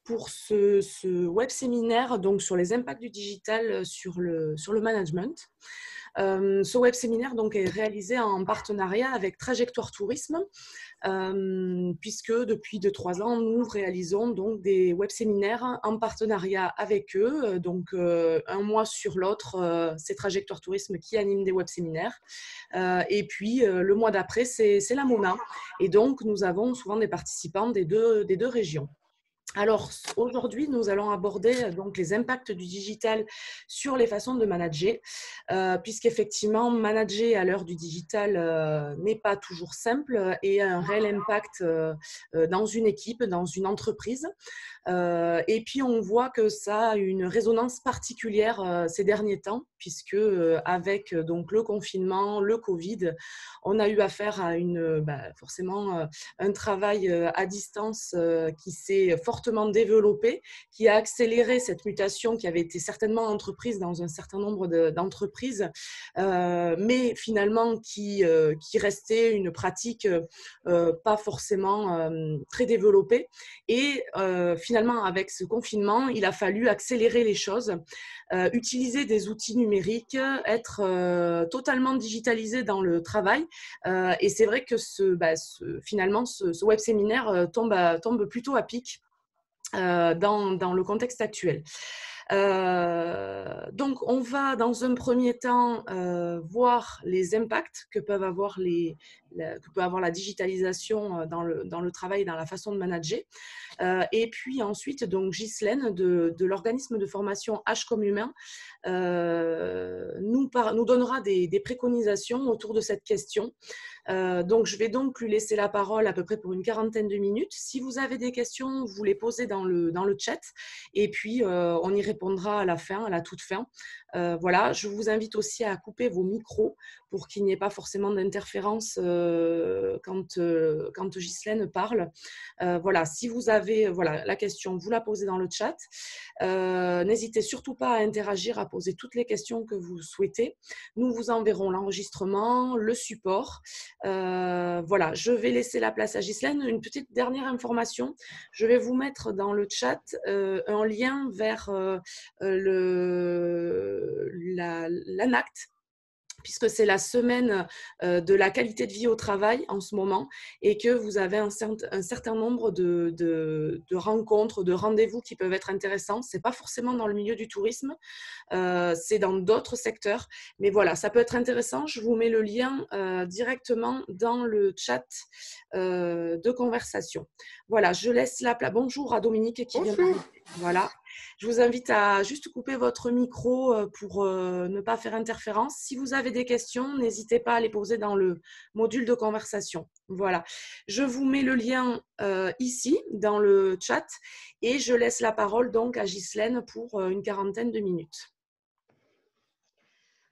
pour ce web séminaire donc sur les impacts du digital sur le management. Ce web séminaire donc est réalisé en partenariat avec Trajectoire Tourisme, puisque depuis 2-3 ans, nous réalisons donc des web séminaires en partenariat avec eux. Donc, un mois sur l'autre, c'est Trajectoire Tourisme qui anime des web séminaires. Et puis, le mois d'après, c'est la MONA. Et donc, nous avons souvent des participants des deux régions. Alors, aujourd'hui, nous allons aborder donc les impacts du digital sur les façons de manager, puisqu'effectivement, manager à l'heure du digital n'est pas toujours simple et a un réel impact dans une équipe, dans une entreprise. Et puis, on voit que ça a une résonance particulière ces derniers temps, puisque avec donc, le confinement, le Covid, on a eu affaire à forcément un travail à distance qui s'est fortement développé, qui a accéléré cette mutation qui avait été certainement entreprise dans un certain nombre d'entreprises, mais finalement qui restait une pratique pas forcément très développée. Et finalement, avec ce confinement, il a fallu accélérer les choses, utiliser des outils numériques, être totalement digitalisé dans le travail. Et c'est vrai que finalement, ce web séminaire tombe plutôt à pic dans le contexte actuel. Donc, on va dans un premier temps voir les impacts que peut avoir la digitalisation dans le travail et dans la façon de manager. Et puis ensuite, donc Ghislaine de l'organisme de formation HCOM Humain nous donnera des préconisations autour de cette question. Donc, je vais donc lui laisser la parole à peu près pour une quarantaine de minutes. Si vous avez des questions, vous les posez dans le chat et puis on y répondra à la toute fin. Voilà, je vous invite aussi à couper vos micros pour qu'il n'y ait pas forcément d'interférence quand Ghislaine parle. Voilà, si vous avez la question, vous la posez dans le chat. N'hésitez surtout pas à interagir, à poser toutes les questions que vous souhaitez. Nous vous enverrons l'enregistrement, le support. Voilà, je vais laisser la place à Ghislaine. Une petite dernière information, je vais vous mettre dans le chat un lien vers l'ANACT, puisque c'est la semaine de la qualité de vie au travail en ce moment et que vous avez un certain nombre de rencontres, de rendez-vous qui peuvent être intéressants. Ce n'est pas forcément dans le milieu du tourisme, c'est dans d'autres secteurs. Mais voilà, ça peut être intéressant. Je vous mets le lien directement dans le chat de conversation. Voilà, je laisse la place. Bonjour à Dominique qui vient d'arriver. Voilà. Je vous invite à juste couper votre micro pour ne pas faire interférence. Si vous avez des questions, n'hésitez pas à les poser dans le module de conversation. Voilà. Je vous mets le lien ici dans le chat et je laisse la parole donc à Ghislaine pour une quarantaine de minutes.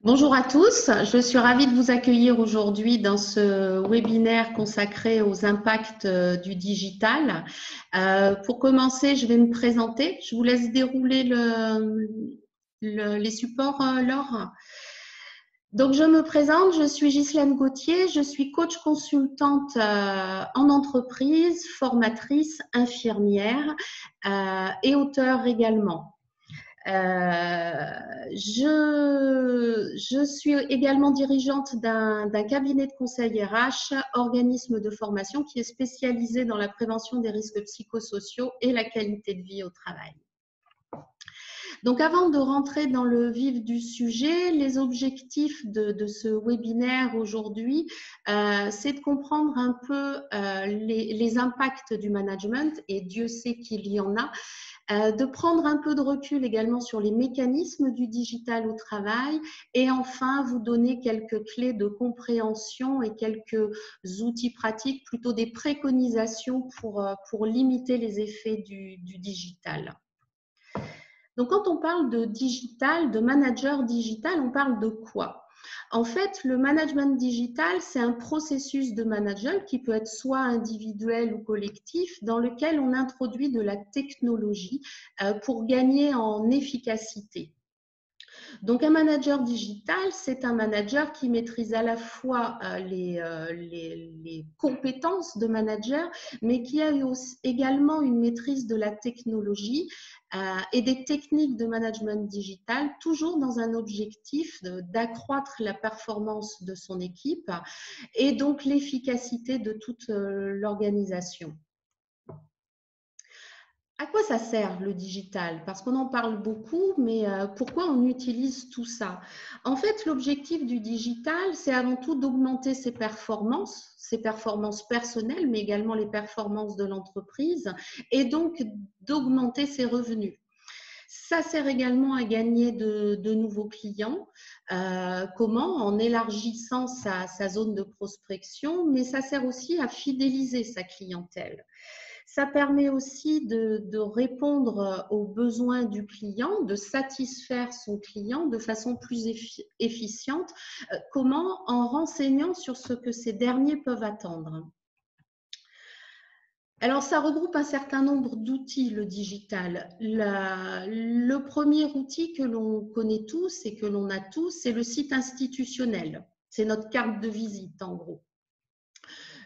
Bonjour à tous, je suis ravie de vous accueillir aujourd'hui dans ce webinaire consacré aux impacts du digital. Pour commencer, je vais me présenter. Je vous laisse dérouler les supports, Laure. Donc, je me présente, je suis Ghislaine Gauthier, je suis coach consultante en entreprise, formatrice, infirmière et auteure également. Je suis également dirigeante d'un cabinet de conseil RH, organisme de formation qui est spécialisé dans la prévention des risques psychosociaux et la qualité de vie au travail. Donc, avant de rentrer dans le vif du sujet, les objectifs de ce webinaire aujourd'hui, c'est de comprendre un peu les impacts du management, et Dieu sait qu'il y en a, de prendre un peu de recul également sur les mécanismes du digital au travail et enfin vous donner quelques clés de compréhension et quelques outils pratiques, plutôt des préconisations pour limiter les effets du digital. Donc, quand on parle de digital, de manager digital, on parle de quoi ? En fait, le management digital, c'est un processus de management qui peut être soit individuel ou collectif, dans lequel on introduit de la technologie pour gagner en efficacité. Donc, un manager digital, c'est un manager qui maîtrise à la fois les compétences de manager, mais qui a également une maîtrise de la technologie et des techniques de management digital, toujours dans un objectif d'accroître la performance de son équipe et donc l'efficacité de toute l'organisation. À quoi ça sert le digital? Parce qu'on en parle beaucoup, mais pourquoi on utilise tout ça? En fait, l'objectif du digital, c'est avant tout d'augmenter ses performances personnelles, mais également les performances de l'entreprise, et donc d'augmenter ses revenus. Ça sert également à gagner de nouveaux clients. Comment? En élargissant sa zone de prospection, mais ça sert aussi à fidéliser sa clientèle. Ça permet aussi de répondre aux besoins du client, de satisfaire son client de façon plus efficiente. Comment? En renseignant sur ce que ces derniers peuvent attendre. Alors, ça regroupe un certain nombre d'outils, le digital. Le premier outil que l'on connaît tous et que l'on a tous, c'est le site institutionnel. C'est notre carte de visite, en gros.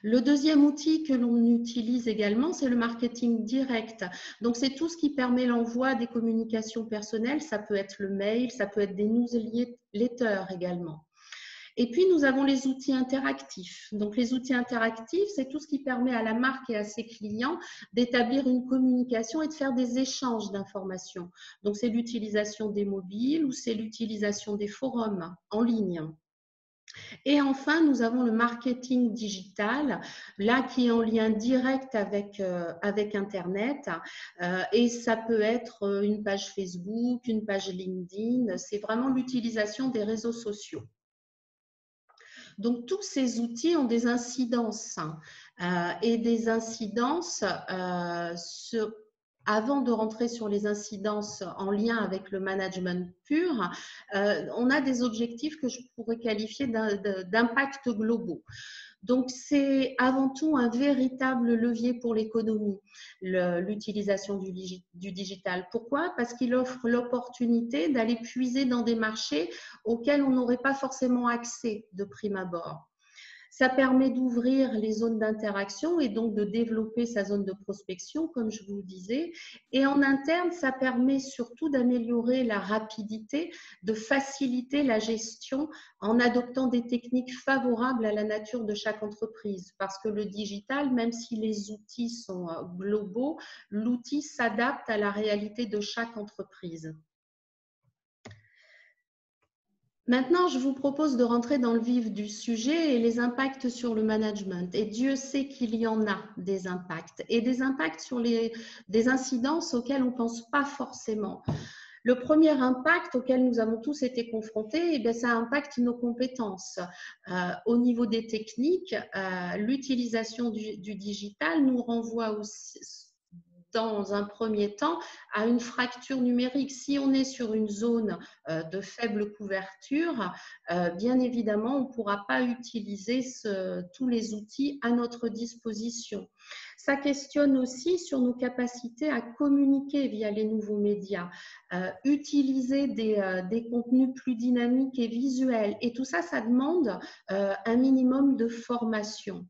Le deuxième outil que l'on utilise également, c'est le marketing direct. Donc, c'est tout ce qui permet l'envoi des communications personnelles. Ça peut être le mail, ça peut être des newsletters également. Et puis, nous avons les outils interactifs. Donc, les outils interactifs, c'est tout ce qui permet à la marque et à ses clients d'établir une communication et de faire des échanges d'informations. Donc, c'est l'utilisation des mobiles ou c'est l'utilisation des forums en ligne. Et enfin, nous avons le marketing digital, là qui est en lien direct avec Internet. Et ça peut être une page Facebook, une page LinkedIn. C'est vraiment l'utilisation des réseaux sociaux. Donc, tous ces outils ont des incidences et des incidences avant de rentrer sur les incidences en lien avec le management pur, on a des objectifs que je pourrais qualifier d'impact globaux. Donc, c'est avant tout un véritable levier pour l'économie, l'utilisation du digital. Pourquoi? Parce qu'il offre l'opportunité d'aller puiser dans des marchés auxquels on n'aurait pas forcément accès de prime abord. Ça permet d'ouvrir les zones d'interaction et donc de développer sa zone de prospection, comme je vous le disais. Et en interne, ça permet surtout d'améliorer la rapidité, de faciliter la gestion en adoptant des techniques favorables à la nature de chaque entreprise. Parce que le digital, même si les outils sont globaux, l'outil s'adapte à la réalité de chaque entreprise. Maintenant, je vous propose de rentrer dans le vif du sujet et les impacts sur le management. Et Dieu sait qu'il y en a des impacts et des impacts sur des incidences auxquelles on ne pense pas forcément. Le premier impact auquel nous avons tous été confrontés, eh bien, ça impacte nos compétences. Au niveau des techniques, l'utilisation du digital nous renvoie aussi, dans un premier temps, à une fracture numérique. Si on est sur une zone de faible couverture, bien évidemment, on ne pourra pas utiliser tous les outils à notre disposition. Ça questionne aussi sur nos capacités à communiquer via les nouveaux médias, utiliser des contenus plus dynamiques et visuels. Et tout ça, ça demande un minimum de formation.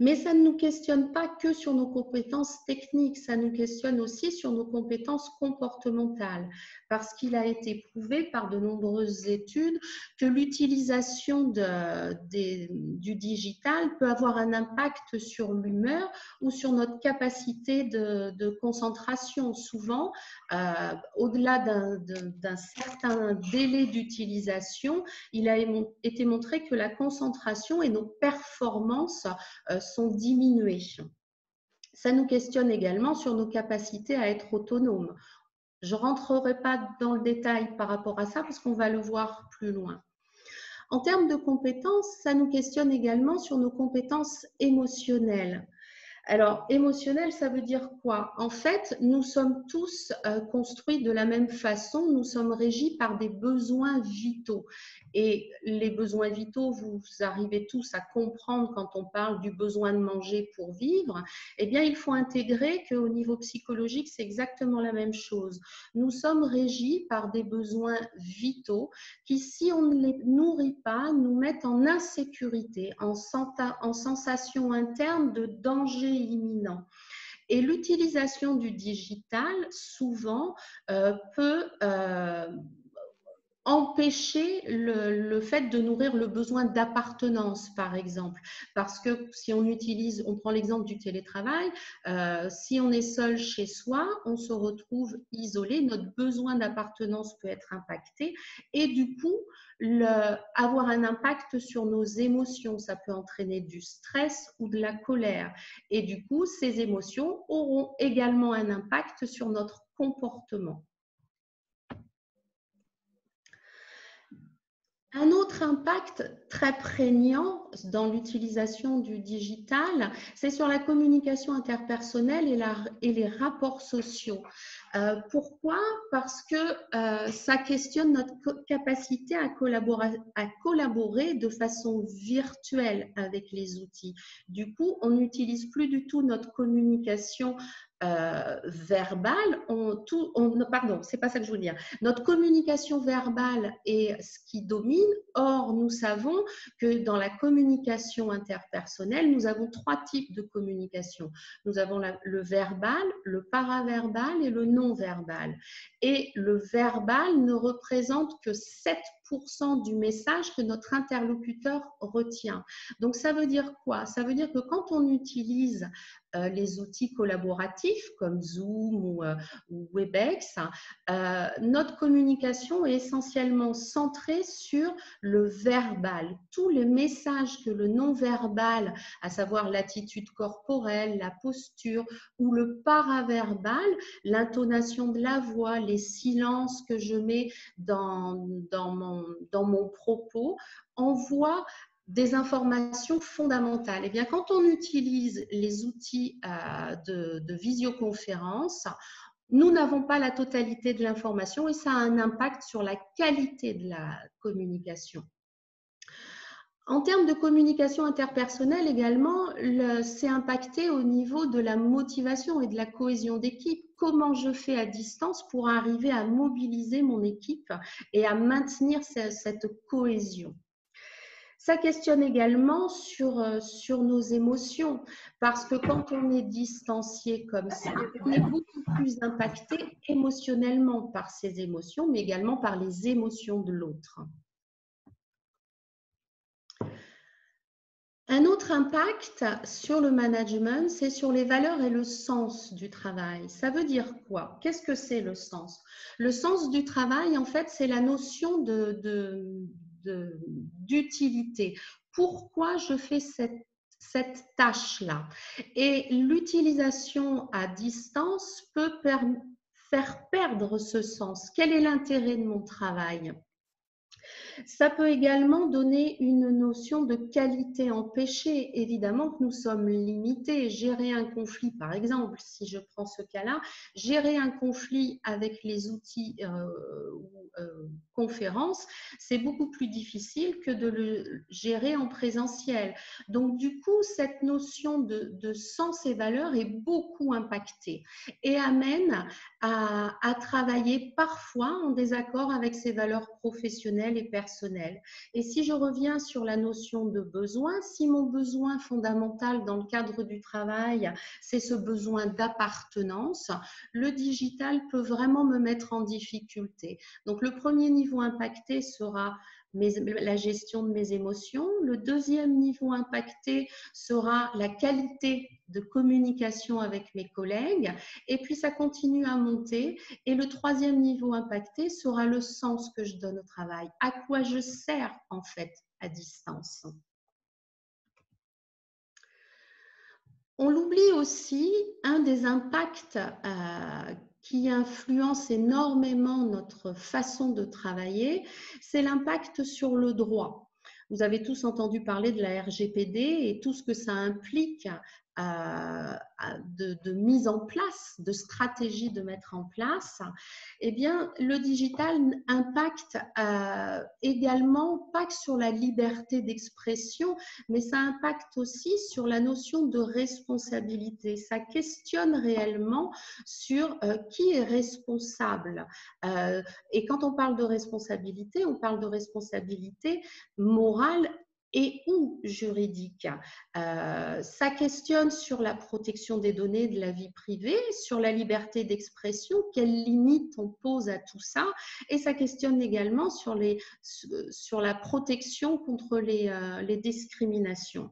Mais ça ne nous questionne pas que sur nos compétences techniques, ça nous questionne aussi sur nos compétences comportementales, parce qu'il a été prouvé par de nombreuses études que l'utilisation du digital peut avoir un impact sur l'humeur ou sur notre capacité de concentration. Souvent, au-delà d'un certain délai d'utilisation, il a été montré que la concentration et nos performances sont diminuées. Ça nous questionne également sur nos capacités à être autonomes. Je ne rentrerai pas dans le détail par rapport à ça parce qu'on va le voir plus loin. En termes de compétences, ça nous questionne également sur nos compétences émotionnelles. Alors, émotionnel, ça veut dire quoi? En fait, nous sommes tous construits de la même façon. Nous sommes régis par des besoins vitaux. Et les besoins vitaux, vous arrivez tous à comprendre quand on parle du besoin de manger pour vivre. Eh bien, il faut intégrer qu'au niveau psychologique, c'est exactement la même chose. Nous sommes régis par des besoins vitaux qui, si on ne les nourrit pas, nous mettent en insécurité, en sensation interne de danger imminent. Et l'utilisation du digital, souvent, peut empêcher le fait de nourrir le besoin d'appartenance, par exemple. Parce que si on utilise, on prend l'exemple du télétravail, si on est seul chez soi, on se retrouve isolé, notre besoin d'appartenance peut être impacté et du coup, avoir un impact sur nos émotions. Ça peut entraîner du stress ou de la colère. Et du coup, ces émotions auront également un impact sur notre comportement. Un autre impact très prégnant dans l'utilisation du digital, c'est sur la communication interpersonnelle et les rapports sociaux. Pourquoi? Parce que ça questionne notre capacité à collaborer de façon virtuelle avec les outils. Du coup, on n'utilise plus du tout notre communication verbale. Pardon, c'est pas ça que je veux dire. Notre communication verbale est ce qui domine. Or, nous savons que dans la communication interpersonnelle, nous avons 3 types de communication. Nous avons le verbal, le paraverbal et le non-verbal. Et le verbal ne représente que 7% du message que notre interlocuteur retient. Donc, ça veut dire quoi? Ça veut dire que quand on utilise les outils collaboratifs comme Zoom ou Webex, notre communication est essentiellement centrée sur le verbal. Tous les messages que le non-verbal, à savoir l'attitude corporelle, la posture ou le paraverbal, l'intonation de la voix, les silences que je mets dans mon propos, envoient des informations fondamentales. Eh bien, quand on utilise les outils de visioconférence, nous n'avons pas la totalité de l'information et ça a un impact sur la qualité de la communication. En termes de communication interpersonnelle également, c'est impacté au niveau de la motivation et de la cohésion d'équipe. Comment je fais à distance pour arriver à mobiliser mon équipe et à maintenir cette cohésion? Ça questionne également sur nos émotions, parce que quand on est distancié comme ça, on est beaucoup plus impacté émotionnellement par ses émotions, mais également par les émotions de l'autre. Un autre impact sur le management, c'est sur les valeurs et le sens du travail. Ça veut dire quoi? Qu'est-ce que c'est le sens? Le sens du travail, en fait, c'est la notion d'utilité. Pourquoi je fais cette tâche-là? Et l'utilisation à distance peut faire perdre ce sens. Quel est l'intérêt de mon travail? Ça peut également donner une notion de qualité empêchée. Évidemment que nous sommes limités. Gérer un conflit, par exemple, si je prends ce cas-là, gérer un conflit avec les outils conférences, c'est beaucoup plus difficile que de le gérer en présentiel. Donc, du coup, cette notion de sens et valeur est beaucoup impactée et amène à travailler parfois en désaccord avec ses valeurs professionnelles et personnelles. Et si je reviens sur la notion de besoin, si mon besoin fondamental dans le cadre du travail, c'est ce besoin d'appartenance, le digital peut vraiment me mettre en difficulté. Donc, le premier niveau impacté sera la gestion de mes émotions. Le deuxième niveau impacté sera la qualité de communication avec mes collègues. Et puis, ça continue à monter. Et le troisième niveau impacté sera le sens que je donne au travail. À quoi je sers, en fait, à distance. On l'oublie aussi, un des impacts qui influence énormément notre façon de travailler, c'est l'impact sur le droit. Vous avez tous entendu parler de la RGPD et tout ce que ça implique de mise en place, de stratégie de mettre en place, eh bien, le digital impacte également, pas que sur la liberté d'expression, mais ça impacte aussi sur la notion de responsabilité. Ça questionne réellement sur qui est responsable. Et quand on parle de responsabilité, on parle de responsabilité morale et ou juridique. Ça questionne sur la protection des données de la vie privée, sur la liberté d'expression, quelles limites on pose à tout ça, et ça questionne également sur la protection contre les discriminations.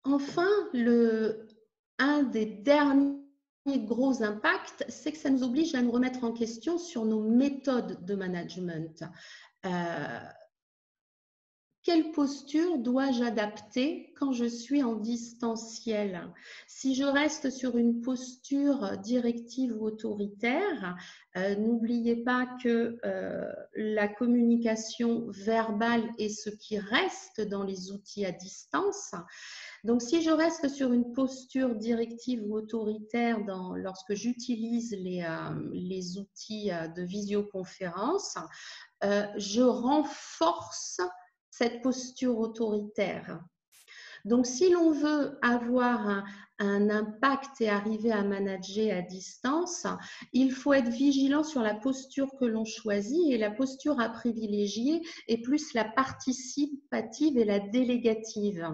Enfin, un des derniers gros impacts, c'est que ça nous oblige à nous remettre en question sur nos méthodes de management. Quelle posture dois-je adapter quand je suis en distanciel? Si je reste sur une posture directive ou autoritaire, n'oubliez pas que la communication verbale est ce qui reste dans les outils à distance. Donc, si je reste sur une posture directive ou autoritaire lorsque j'utilise les outils de visioconférence, je renforce cette posture autoritaire. Donc, si l'on veut avoir un impact et arriver à manager à distance, il faut être vigilant sur la posture que l'on choisit, et la posture à privilégier est plus la participative et la délégative.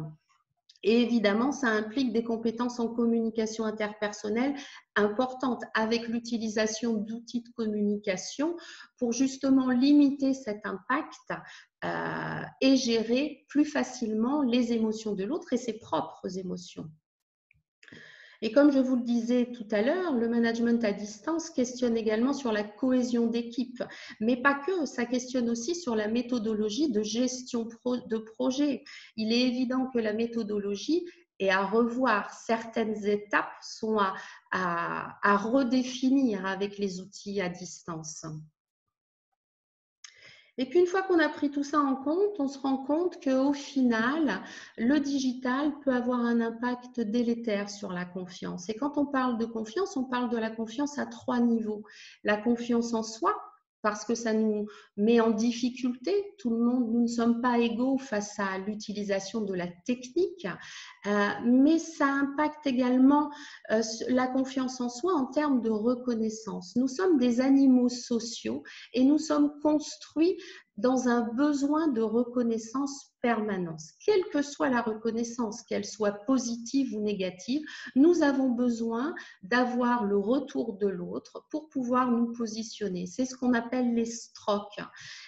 Et évidemment, ça implique des compétences en communication interpersonnelle importantes, avec l'utilisation d'outils de communication pour justement limiter cet impact et gérer plus facilement les émotions de l'autre et ses propres émotions. Et comme je vous le disais tout à l'heure, le management à distance questionne également sur la cohésion d'équipe, mais pas que, ça questionne aussi sur la méthodologie de gestion de projet. Il est évident que la méthodologie est à revoir. Certaines étapes sont à redéfinir avec les outils à distance. Et puis, une fois qu'on a pris tout ça en compte, on se rend compte qu'au final, le digital peut avoir un impact délétère sur la confiance. Et quand on parle de confiance, on parle de la confiance à 3 niveaux. La confiance en soi, parce que ça nous met en difficulté. Tout le monde, nous ne sommes pas égaux face à l'utilisation de la technique, mais ça impacte également la confiance en soi en termes de reconnaissance. Nous sommes des animaux sociaux et nous sommes construits dans un besoin de reconnaissance permanente. Quelle que soit la reconnaissance, qu'elle soit positive ou négative, nous avons besoin d'avoir le retour de l'autre pour pouvoir nous positionner. C'est ce qu'on appelle les strokes.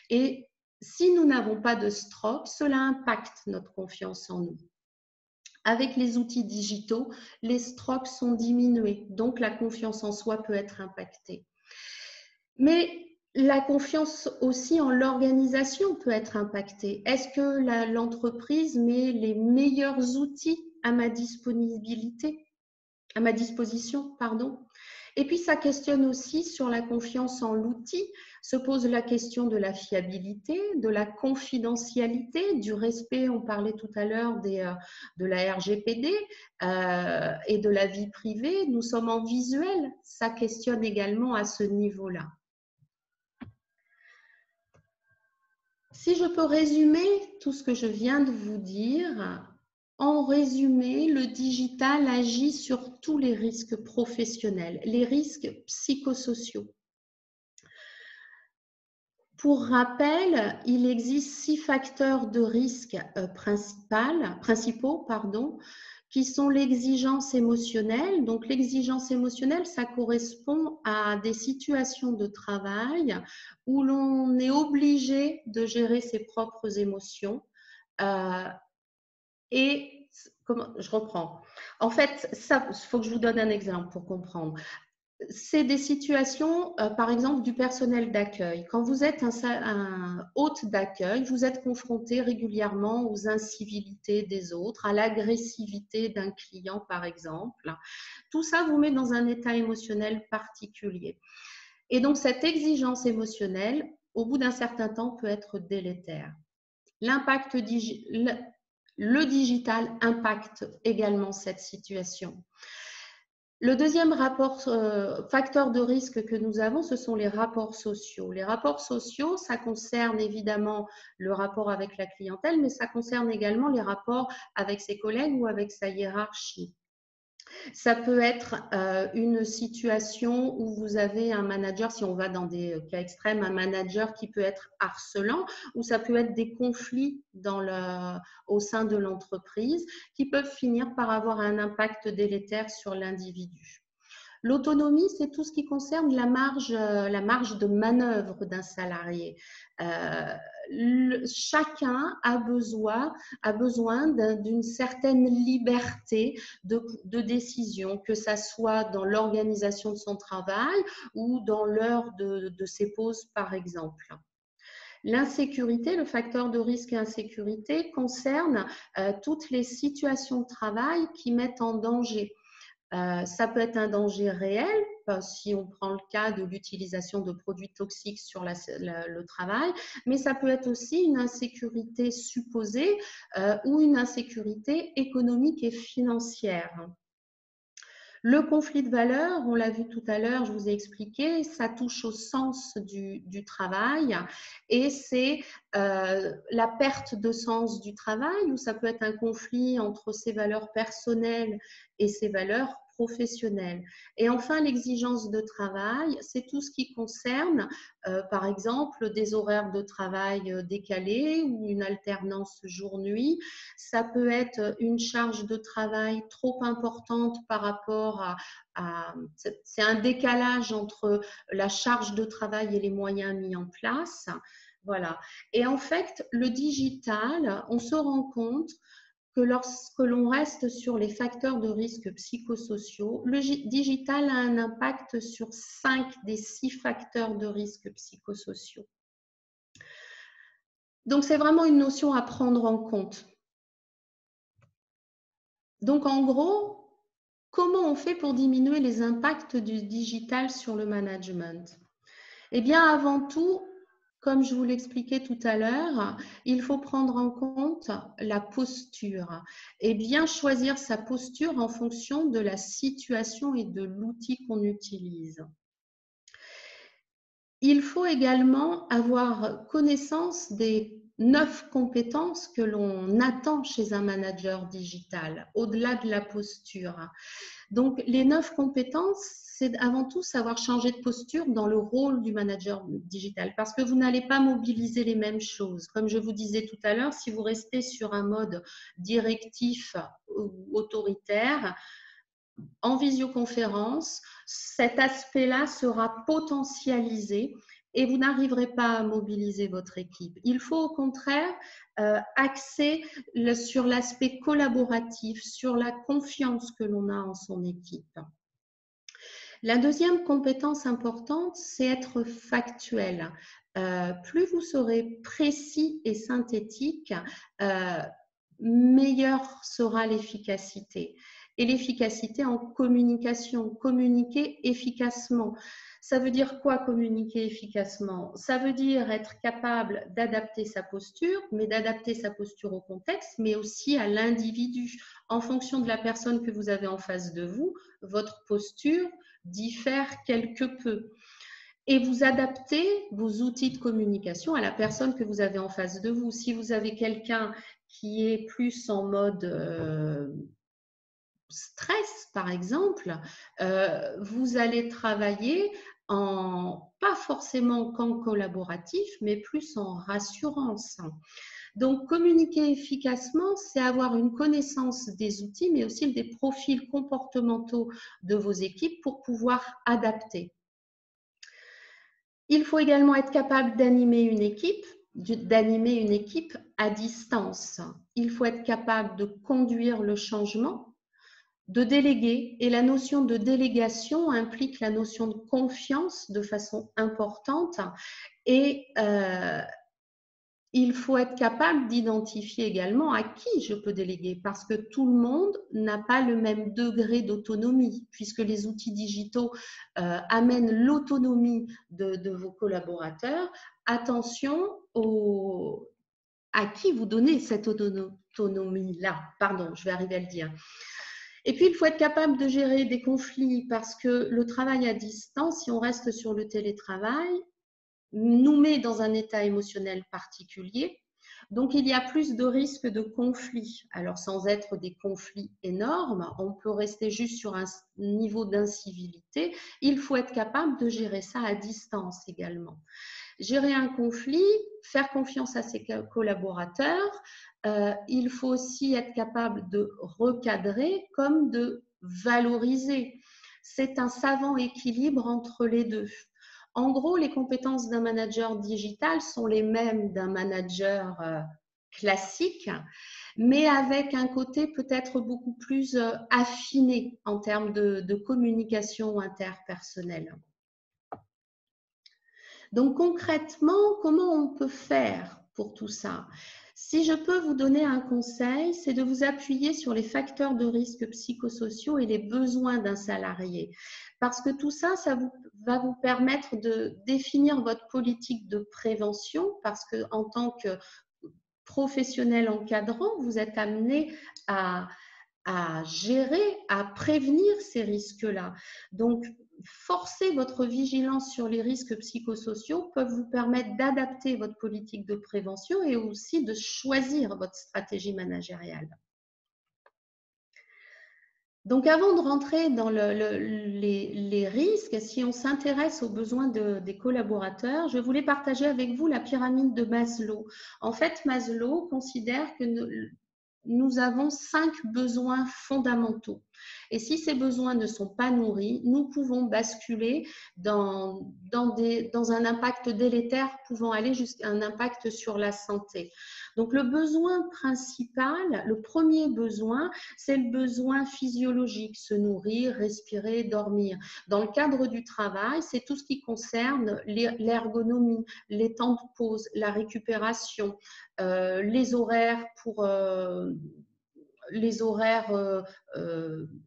Et si nous n'avons pas de stroke, cela impacte notre confiance en nous. Avec les outils digitaux, les strokes sont diminués, donc la confiance en soi peut être impactée. Mais la confiance aussi en l'organisation peut être impactée. Est-ce que l'entreprise met les meilleurs outils à ma disposition, pardon. Et puis, ça questionne aussi sur la confiance en l'outil. Se pose la question de la fiabilité, de la confidentialité, du respect. On parlait tout à l'heure de la RGPD et de la vie privée. Nous sommes en visuel. Ça questionne également à ce niveau-là. Si je peux résumer tout ce que je viens de vous dire, en résumé, le digital agit sur tous les risques professionnels, les risques psychosociaux. Pour rappel, il existe 6 facteurs de risque principaux, qui sont l'exigence émotionnelle. Donc, l'exigence émotionnelle, ça correspond à des situations de travail où l'on est obligé de gérer ses propres émotions. Je reprends. En fait, il faut que je vous donne un exemple pour comprendre. C'est des situations, par exemple, du personnel d'accueil. Quand vous êtes un hôte d'accueil, vous êtes confronté régulièrement aux incivilités des autres, à l'agressivité d'un client, par exemple. Tout ça vous met dans un état émotionnel particulier. Et donc, cette exigence émotionnelle, au bout d'un certain temps, peut être délétère. L'impact le digital impacte également cette situation. Le deuxième facteur de risque que nous avons, ce sont les rapports sociaux. Les rapports sociaux, ça concerne évidemment le rapport avec la clientèle, mais ça concerne également les rapports avec ses collègues ou avec sa hiérarchie. Ça peut être une situation où vous avez un manager, si on va dans des cas extrêmes, un manager qui peut être harcelant, ou ça peut être des conflits au sein de l'entreprise qui peuvent finir par avoir un impact délétère sur l'individu. L'autonomie, c'est tout ce qui concerne la marge de manœuvre d'un salarié. Chacun a besoin d'une certaine liberté de décision, que ça soit dans l'organisation de son travail ou dans l'heure de ses pauses, par exemple. L'insécurité, le facteur de risque et insécurité concerne toutes les situations de travail qui mettent en danger. Ça peut être un danger réel, si on prend le cas de l'utilisation de produits toxiques sur le travail, mais ça peut être aussi une insécurité supposée ou une insécurité économique et financière. Le conflit de valeurs, on l'a vu tout à l'heure, je vous ai expliqué, ça touche au sens du travail et c'est la perte de sens du travail, ou ça peut être un conflit entre ses valeurs personnelles et ses valeurs professionnelles. Et enfin, l'exigence de travail, c'est tout ce qui concerne, par exemple, des horaires de travail décalés ou une alternance jour-nuit. Ça peut être une charge de travail trop importante par rapport c'est un décalage entre la charge de travail et les moyens mis en place. Voilà. Et en fait, le digital, on se rend compte que lorsque l'on reste sur les facteurs de risque psychosociaux, le digital a un impact sur 5 des 6 facteurs de risque psychosociaux. Donc, c'est vraiment une notion à prendre en compte. Donc, en gros, comment on fait pour diminuer les impacts du digital sur le management? Eh bien, avant tout, comme je vous l'expliquais tout à l'heure, il faut prendre en compte la posture et bien choisir sa posture en fonction de la situation et de l'outil qu'on utilise. Il faut également avoir connaissance des 9 compétences que l'on attend chez un manager digital, au-delà de la posture. Donc, les 9 compétences, c'est avant tout savoir changer de posture dans le rôle du manager digital, parce que vous n'allez pas mobiliser les mêmes choses. Comme je vous disais tout à l'heure, si vous restez sur un mode directif ou autoritaire, en visioconférence, cet aspect-là sera potentialisé et vous n'arriverez pas à mobiliser votre équipe. Il faut au contraire axer sur l'aspect collaboratif, sur la confiance que l'on a en son équipe. La deuxième compétence importante, c'est être factuel. Plus vous serez précis et synthétique, meilleure sera l'efficacité. Et l'efficacité en communication, communiquer efficacement. Ça veut dire quoi communiquer efficacement? Ça veut dire être capable d'adapter sa posture, mais d'adapter sa posture au contexte, mais aussi à l'individu. En fonction de la personne que vous avez en face de vous, votre posture diffère quelque peu. Et vous adaptez vos outils de communication à la personne que vous avez en face de vous. Si vous avez quelqu'un qui est plus en mode stress, par exemple, vous allez travailler pas forcément qu'en collaboratif, mais plus en rassurance. Donc, communiquer efficacement, c'est avoir une connaissance des outils, mais aussi des profils comportementaux de vos équipes pour pouvoir adapter. Il faut également être capable d'animer une équipe à distance. Il faut être capable de conduire le changement, de déléguer. Et la notion de délégation implique la notion de confiance de façon importante. Et il faut être capable d'identifier également à qui je peux déléguer, parce que tout le monde n'a pas le même degré d'autonomie, puisque les outils digitaux amènent l'autonomie de vos collaborateurs. Attention à qui vous donnez cette autonomie-là. Pardon, je vais arriver à le dire. Et puis, il faut être capable de gérer des conflits parce que le travail à distance, si on reste sur le télétravail, nous met dans un état émotionnel particulier. Donc, il y a plus de risques de conflits. Alors, sans être des conflits énormes, on peut rester juste sur un niveau d'incivilité. Il faut être capable de gérer ça à distance également. Gérer un conflit, faire confiance à ses collaborateurs. Il faut aussi être capable de recadrer comme de valoriser. C'est un savant équilibre entre les deux. En gros, les compétences d'un manager digital sont les mêmes d'un manager classique, mais avec un côté peut-être beaucoup plus affiné en termes de communication interpersonnelle. Donc concrètement, comment on peut faire pour tout ça? Si je peux vous donner un conseil, c'est de vous appuyer sur les facteurs de risque psychosociaux et les besoins d'un salarié. Parce que tout ça, va vous permettre de définir votre politique de prévention, parce qu'en tant que professionnel encadrant, vous êtes amené à gérer, à prévenir ces risques-là. Donc, forcer votre vigilance sur les risques psychosociaux peuvent vous permettre d'adapter votre politique de prévention et aussi de choisir votre stratégie managériale. Donc, avant de rentrer dans les risques, si on s'intéresse aux besoins des collaborateurs, je voulais partager avec vous la pyramide de Maslow. En fait, Maslow considère que nous avons 5 besoins fondamentaux. Et si ces besoins ne sont pas nourris, nous pouvons basculer dans un impact délétère pouvant aller jusqu'à un impact sur la santé. Donc le besoin principal, le premier besoin, c'est le besoin physiologique, se nourrir, respirer, dormir. Dans le cadre du travail, c'est tout ce qui concerne l'ergonomie, les temps de pause, la récupération, les horaires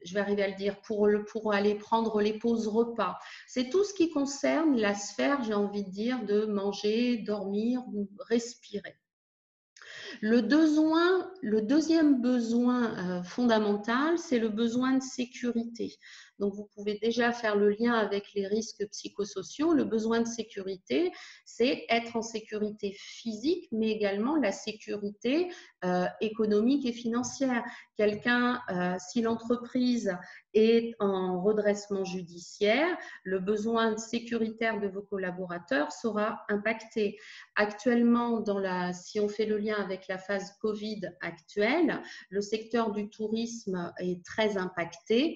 je vais arriver à le dire, pour aller prendre les pauses repas. C'est tout ce qui concerne la sphère, j'ai envie de dire, de manger, dormir ou respirer. Le deuxième besoin fondamental, c'est le besoin de sécurité. Donc, vous pouvez déjà faire le lien avec les risques psychosociaux. Le besoin de sécurité, c'est être en sécurité physique, mais également la sécurité économique et financière. Si l'entreprise est en redressement judiciaire, le besoin sécuritaire de vos collaborateurs sera impacté. Actuellement, si on fait le lien avec la phase Covid actuelle, le secteur du tourisme est très impacté.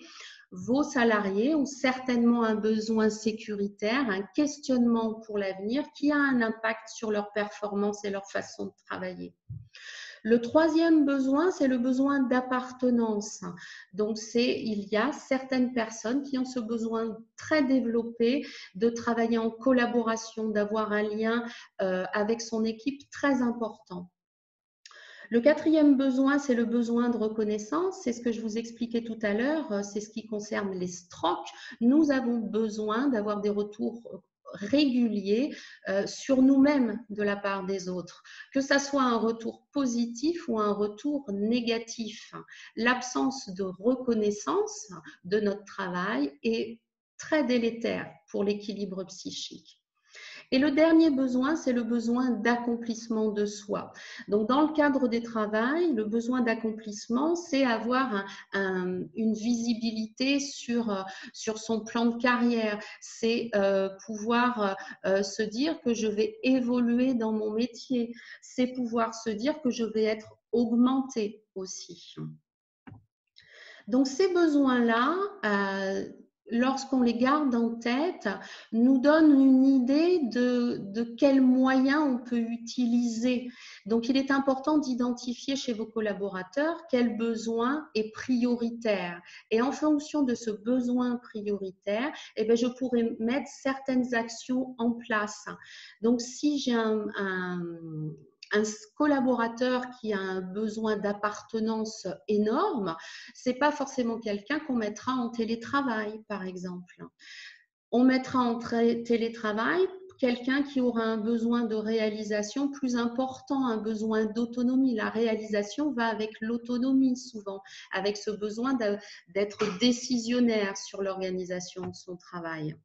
Vos salariés ont certainement un besoin sécuritaire, un questionnement pour l'avenir qui a un impact sur leur performance et leur façon de travailler. Le troisième besoin, c'est le besoin d'appartenance. Donc, il y a certaines personnes qui ont ce besoin très développé de travailler en collaboration, d'avoir un lien avec son équipe très important. Le quatrième besoin, c'est le besoin de reconnaissance. C'est ce que je vous expliquais tout à l'heure. C'est ce qui concerne les STROC. Nous avons besoin d'avoir des retours réguliers sur nous-mêmes de la part des autres, que ça soit un retour positif ou un retour négatif. L'absence de reconnaissance de notre travail est très délétère pour l'équilibre psychique. Et le dernier besoin, c'est le besoin d'accomplissement de soi. Donc, dans le cadre des travails, le besoin d'accomplissement, c'est avoir une visibilité sur son plan de carrière. C'est pouvoir se dire que je vais évoluer dans mon métier. C'est pouvoir se dire que je vais être augmenté aussi. Donc, ces besoins-là, lorsqu'on les garde en tête, nous donne une idée de quels moyens on peut utiliser. Donc, il est important d'identifier chez vos collaborateurs quel besoin est prioritaire. Et en fonction de ce besoin prioritaire, eh bien, je pourrais mettre certaines actions en place. Donc, si j'ai un collaborateur qui a un besoin d'appartenance énorme, c'est pas forcément quelqu'un qu'on mettra en télétravail, par exemple. On mettra en télétravail quelqu'un qui aura un besoin de réalisation plus important, un besoin d'autonomie. La réalisation va avec l'autonomie souvent, avec ce besoin d'être décisionnaire sur l'organisation de son travail.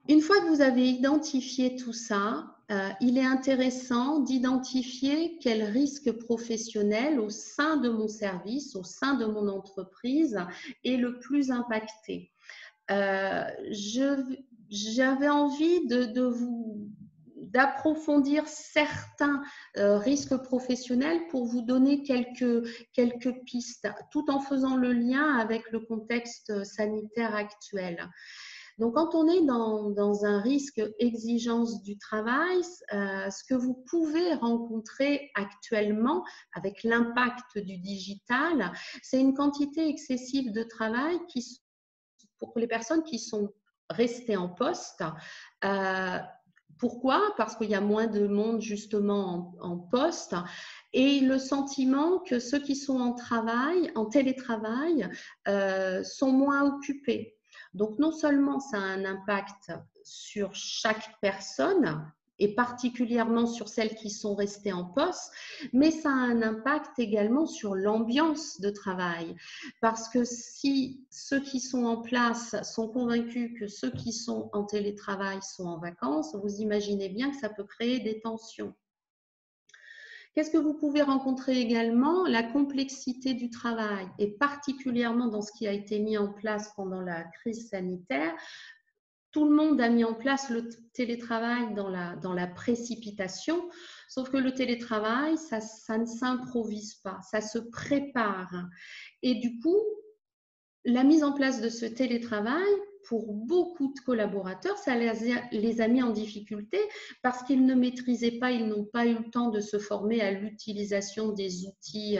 Une fois que vous avez identifié tout ça, il est intéressant d'identifier quel risque professionnel au sein de mon service, au sein de mon entreprise est le plus impacté. J'avais envie d'approfondir certains risques professionnels pour vous donner quelques pistes, tout en faisant le lien avec le contexte sanitaire actuel. Donc, quand on est dans un risque exigence du travail, ce que vous pouvez rencontrer actuellement avec l'impact du digital, c'est une quantité excessive de travail pour les personnes qui sont restées en poste. Pourquoi? Parce qu'il y a moins de monde justement en poste et le sentiment que ceux qui sont en télétravail, sont moins occupés. Donc, non seulement ça a un impact sur chaque personne, et particulièrement sur celles qui sont restées en poste, mais ça a un impact également sur l'ambiance de travail. Parce que si ceux qui sont en place sont convaincus que ceux qui sont en télétravail sont en vacances, vous imaginez bien que ça peut créer des tensions. Qu'est-ce que vous pouvez rencontrer également? La complexité du travail, et particulièrement dans ce qui a été mis en place pendant la crise sanitaire. Tout le monde a mis en place le télétravail dans la précipitation, sauf que le télétravail, ça ne s'improvise pas, ça se prépare. Et du coup, la mise en place de ce télétravail, pour beaucoup de collaborateurs, ça les a mis en difficulté parce qu'ils ne maîtrisaient pas, ils n'ont pas eu le temps de se former à l'utilisation des outils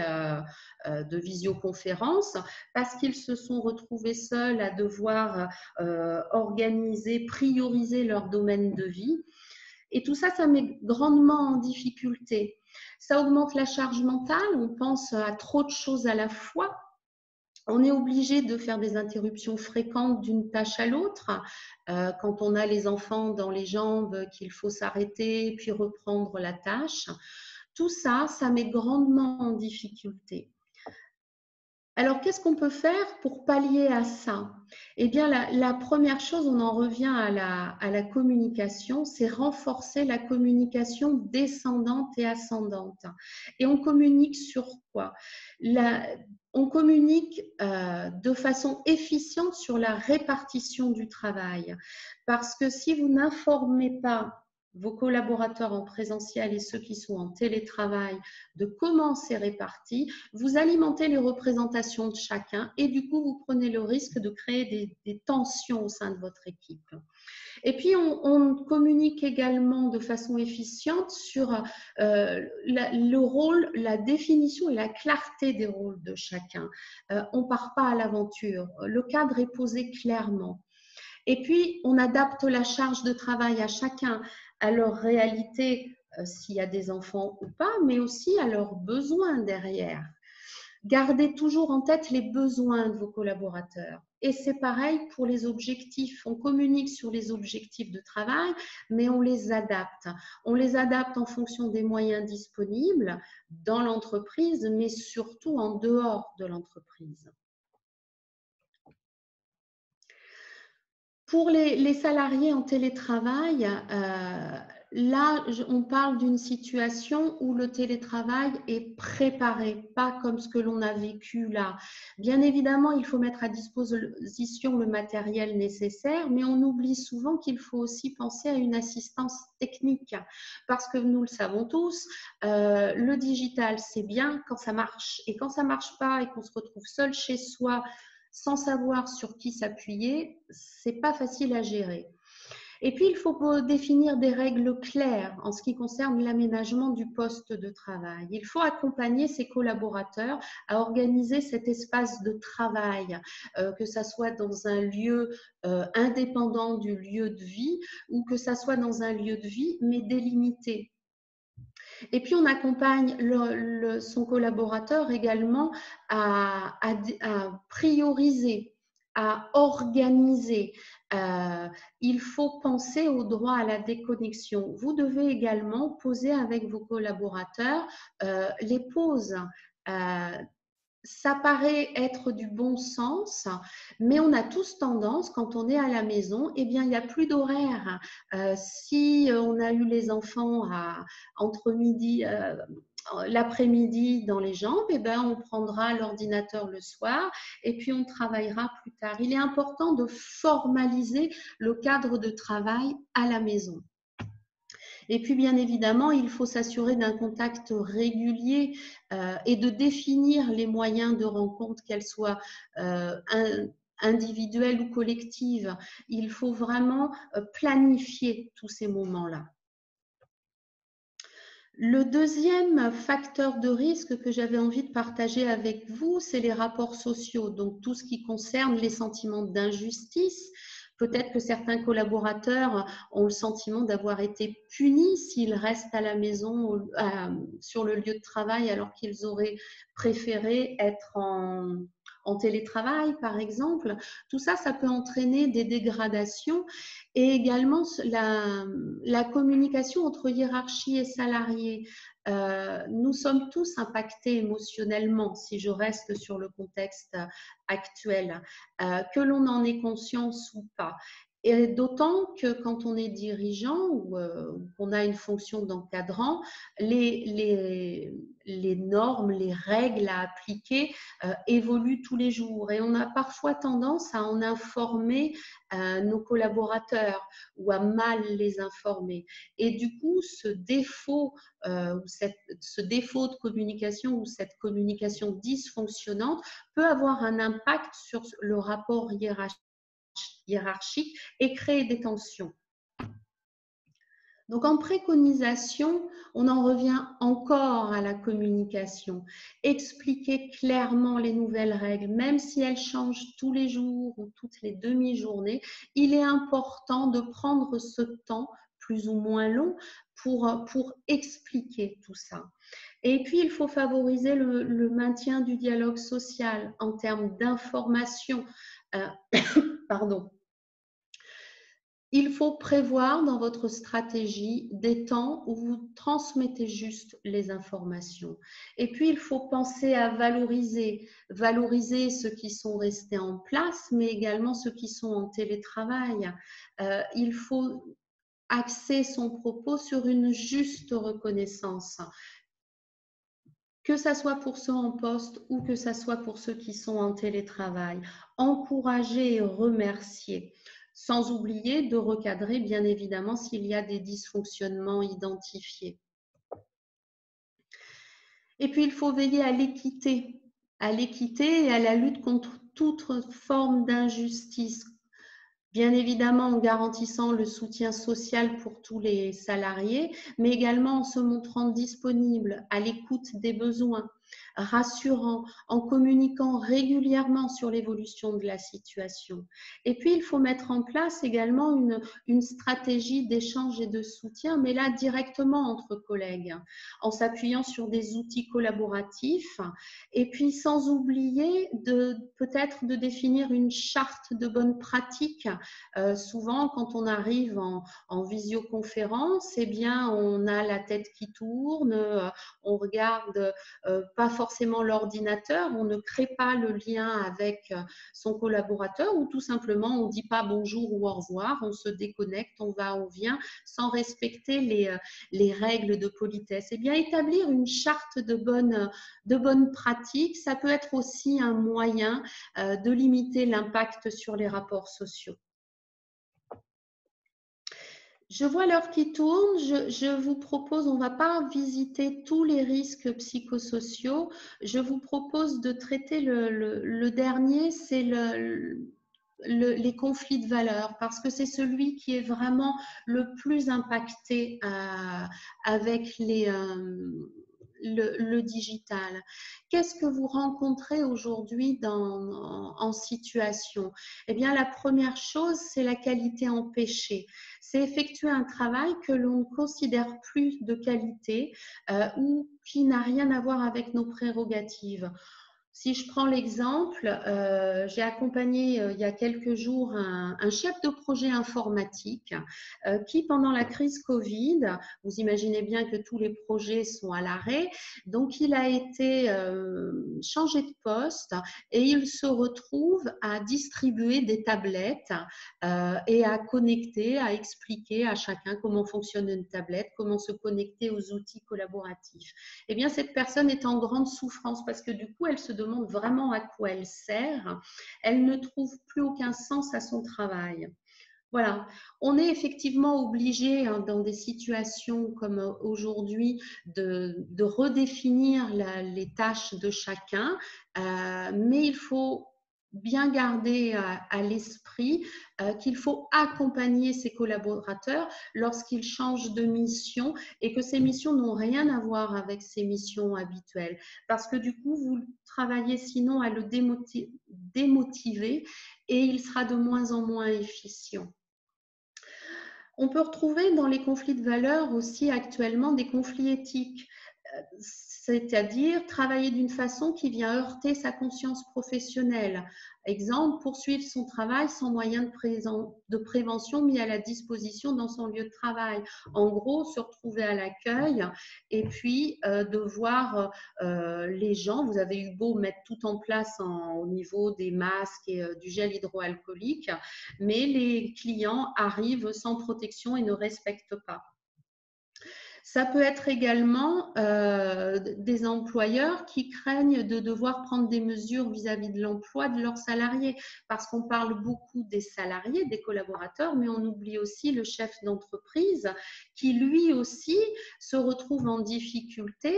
de visioconférence, parce qu'ils se sont retrouvés seuls à devoir organiser, prioriser leur domaine de vie. Et tout ça, ça met grandement en difficulté. Ça augmente la charge mentale, on pense à trop de choses à la fois. On est obligé de faire des interruptions fréquentes d'une tâche à l'autre. Quand on a les enfants dans les jambes, qu'il faut s'arrêter puis reprendre la tâche. Tout ça, ça met grandement en difficulté. Alors, qu'est-ce qu'on peut faire pour pallier à ça? Eh bien, la première chose, on en revient à la communication, c'est renforcer la communication descendante et ascendante. Et on communique sur quoi? On communique de façon efficiente sur la répartition du travail. Parce que si vous n'informez pas vos collaborateurs en présentiel et ceux qui sont en télétravail de comment c'est réparti, vous alimentez les représentations de chacun et du coup, vous prenez le risque de créer des tensions au sein de votre équipe. Et puis, on communique également de façon efficiente sur le rôle, la définition et la clarté des rôles de chacun. On ne part pas à l'aventure. Le cadre est posé clairement. Et puis, on adapte la charge de travail à chacun, à leur réalité, s'il y a des enfants ou pas, mais aussi à leurs besoins derrière. Gardez toujours en tête les besoins de vos collaborateurs. Et c'est pareil pour les objectifs. On communique sur les objectifs de travail, mais on les adapte. On les adapte en fonction des moyens disponibles dans l'entreprise, mais surtout en dehors de l'entreprise. Pour les salariés en télétravail, là, on parle d'une situation où le télétravail est préparé, pas comme ce que l'on a vécu là. Bien évidemment, il faut mettre à disposition le matériel nécessaire, mais on oublie souvent qu'il faut aussi penser à une assistance technique, parce que nous le savons tous, le digital, c'est bien quand ça marche, et quand ça marche pas et qu'on se retrouve seul chez soi, sans savoir sur qui s'appuyer, c'est pas facile à gérer. Et puis, il faut définir des règles claires en ce qui concerne l'aménagement du poste de travail. Il faut accompagner ses collaborateurs à organiser cet espace de travail, que ça soit dans un lieu indépendant du lieu de vie ou que ça soit dans un lieu de vie, mais délimité. Et puis, on accompagne son collaborateur également à prioriser, à organiser, il faut penser au droit à la déconnexion. Vous devez également poser avec vos collaborateurs les pauses. Euh, Ça paraît être du bon sens, mais on a tous tendance, quand on est à la maison, eh bien, il n'y a plus d'horaire. Si on a eu les enfants entre midi, l'après-midi dans les jambes, eh ben, on prendra l'ordinateur le soir et puis on travaillera plus tard. Il est important de formaliser le cadre de travail à la maison. Et puis, bien évidemment, il faut s'assurer d'un contact régulier et de définir les moyens de rencontre, qu'elles soient individuelles ou collectives. Il faut vraiment planifier tous ces moments-là. Le deuxième facteur de risque que j'avais envie de partager avec vous, c'est les rapports sociaux, donc tout ce qui concerne les sentiments d'injustice. Peut-être que certains collaborateurs ont le sentiment d'avoir été punis s'ils restent à la maison sur le lieu de travail alors qu'ils auraient préféré être en télétravail, par exemple. Tout ça, ça peut entraîner des dégradations et également la communication entre hiérarchie et salariés. Nous sommes tous impactés émotionnellement, si je reste sur le contexte actuel, que l'on en ait conscience ou pas. Et d'autant que quand on est dirigeant ou qu'on a une fonction d'encadrant, les normes, les règles à appliquer évoluent tous les jours. Et on a parfois tendance à en informer nos collaborateurs ou à mal les informer. Et du coup, ce défaut de communication ou cette communication dysfonctionnante peut avoir un impact sur le rapport hiérarchique et créer des tensions. Donc, en préconisation, on en revient encore à la communication. Expliquer clairement les nouvelles règles, même si elles changent tous les jours ou toutes les demi-journées, il est important de prendre ce temps, plus ou moins long, pour expliquer tout ça. Et puis, il faut favoriser le maintien du dialogue social en termes d'information. Pardon. Il faut prévoir dans votre stratégie des temps où vous transmettez juste les informations. Et puis, il faut penser à valoriser ceux qui sont restés en place, mais également ceux qui sont en télétravail. Il faut axer son propos sur une juste reconnaissance, que ça soit pour ceux en poste ou que ça soit pour ceux qui sont en télétravail. Encourager et remercier. Sans oublier de recadrer, bien évidemment, s'il y a des dysfonctionnements identifiés. Et puis, il faut veiller à l'équité et à la lutte contre toute forme d'injustice. Bien évidemment, en garantissant le soutien social pour tous les salariés, mais également en se montrant disponible, à l'écoute des besoins, rassurant, en communiquant régulièrement sur l'évolution de la situation. Et puis, il faut mettre en place également une stratégie d'échange et de soutien, mais là, directement entre collègues, en s'appuyant sur des outils collaboratifs, et puis sans oublier peut-être de définir une charte de bonnes pratiques. Souvent, quand on arrive en visioconférence, eh bien, on a la tête qui tourne, on regarde pas forcément l'ordinateur, on ne crée pas le lien avec son collaborateur ou tout simplement on ne dit pas bonjour ou au revoir, on se déconnecte, on va, on vient, sans respecter les règles de politesse. Eh bien, établir une charte de bonnes pratiques, ça peut être aussi un moyen de limiter l'impact sur les rapports sociaux. Je vois l'heure qui tourne. Je vous propose, on ne va pas visiter tous les risques psychosociaux. Je vous propose de traiter le dernier, c'est les conflits de valeurs, parce que c'est celui qui est vraiment le plus impacté avec le digital. Qu'est-ce que vous rencontrez aujourd'hui en situation? Eh bien, la première chose, c'est la qualité empêchée. C'est effectuer un travail que l'on ne considère plus de qualité ou qui n'a rien à voir avec nos prérogatives. Si je prends l'exemple, j'ai accompagné il y a quelques jours un chef de projet informatique qui, pendant la crise Covid, vous imaginez bien que tous les projets sont à l'arrêt, donc il a été changé de poste et il se retrouve à distribuer des tablettes et à connecter, à expliquer à chacun comment fonctionne une tablette, comment se connecter aux outils collaboratifs. Eh bien, cette personne est en grande souffrance parce que du coup, elle se demande vraiment à quoi elle sert. Elle ne trouve plus aucun sens à son travail. Voilà, on est effectivement obligé dans des situations comme aujourd'hui de redéfinir les tâches de chacun, mais il faut bien garder à l'esprit qu'il faut accompagner ses collaborateurs lorsqu'ils changent de mission et que ces missions n'ont rien à voir avec ces missions habituelles. Parce que du coup, vous travaillez sinon à le démotiver et il sera de moins en moins efficient. On peut retrouver dans les conflits de valeurs aussi actuellement des conflits éthiques, c'est-à-dire travailler d'une façon qui vient heurter sa conscience professionnelle. Exemple, poursuivre son travail sans moyen de prévention mis à la disposition dans son lieu de travail. En gros, se retrouver à l'accueil et puis de voir les gens, vous avez eu beau mettre tout en place au niveau des masques et du gel hydroalcoolique, mais les clients arrivent sans protection et ne respectent pas. Ça peut être également des employeurs qui craignent de devoir prendre des mesures vis-à-vis de l'emploi de leurs salariés, parce qu'on parle beaucoup des salariés, des collaborateurs, mais on oublie aussi le chef d'entreprise qui lui aussi se retrouve en difficulté,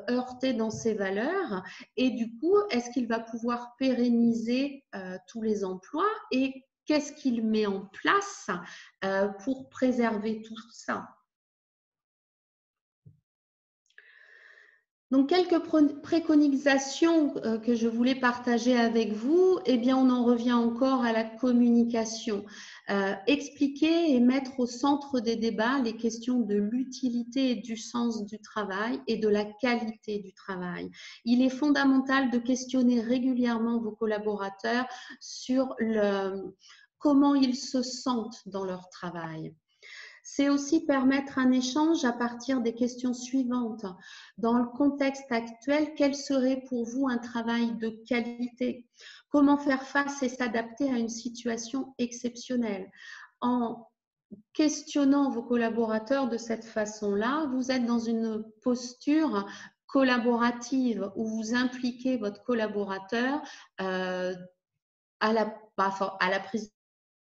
heurté dans ses valeurs, et du coup, est-ce qu'il va pouvoir pérenniser tous les emplois et qu'est-ce qu'il met en place pour préserver tout ça? Donc, quelques préconisations que je voulais partager avec vous. Eh bien, on en revient encore à la communication. Expliquer et mettre au centre des débats les questions de l'utilité et du sens du travail et de la qualité du travail. Il est fondamental de questionner régulièrement vos collaborateurs sur comment ils se sentent dans leur travail. C'est aussi permettre un échange à partir des questions suivantes. Dans le contexte actuel, quel serait pour vous un travail de qualité? Comment faire face et s'adapter à une situation exceptionnelle? En questionnant vos collaborateurs de cette façon-là, vous êtes dans une posture collaborative où vous impliquez votre collaborateur à la prise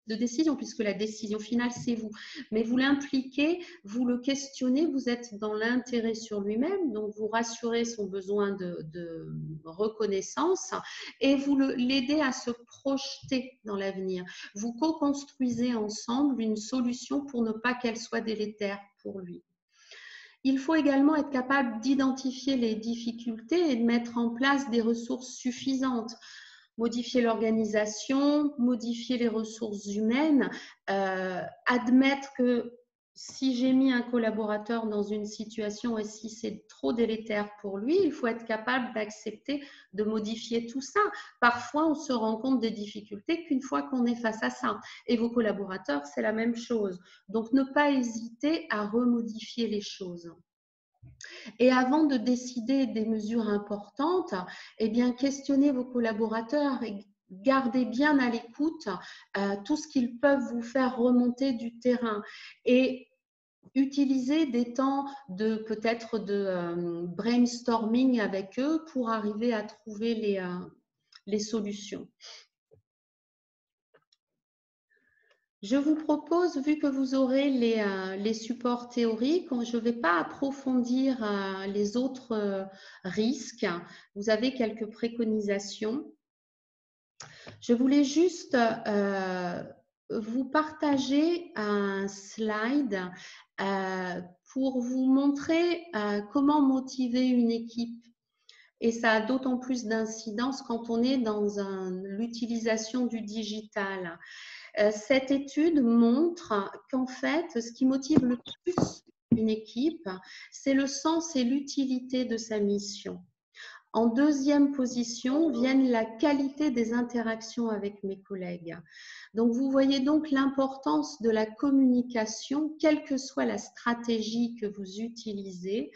de décision, puisque la décision finale, c'est vous. Mais vous l'impliquez, vous le questionnez, vous êtes dans l'intérêt sur lui-même, donc vous rassurez son besoin de reconnaissance et vous l'aidez à se projeter dans l'avenir. Vous co-construisez ensemble une solution pour ne pas qu'elle soit délétère pour lui. Il faut également être capable d'identifier les difficultés et de mettre en place des ressources suffisantes. Modifier l'organisation, modifier les ressources humaines, admettre que si j'ai mis un collaborateur dans une situation et si c'est trop délétère pour lui, il faut être capable d'accepter de modifier tout ça. Parfois, on se rend compte des difficultés qu'une fois qu'on est face à ça. Et vos collaborateurs, c'est la même chose. Donc, ne pas hésiter à remodifier les choses. Et avant de décider des mesures importantes, eh bien, questionnez vos collaborateurs et gardez bien à l'écoute tout ce qu'ils peuvent vous faire remonter du terrain. Et utilisez des temps peut-être de brainstorming avec eux pour arriver à trouver les solutions. Je vous propose, vu que vous aurez les supports théoriques, je ne vais pas approfondir les autres risques. Vous avez quelques préconisations. Je voulais juste vous partager un slide pour vous montrer comment motiver une équipe. Et ça a d'autant plus d'incidence quand on est dans l'utilisation du digital. Cette étude montre qu'en fait, ce qui motive le plus une équipe, c'est le sens et l'utilité de sa mission. En deuxième position viennent la qualité des interactions avec mes collègues. Donc, vous voyez donc l'importance de la communication, quelle que soit la stratégie que vous utilisez.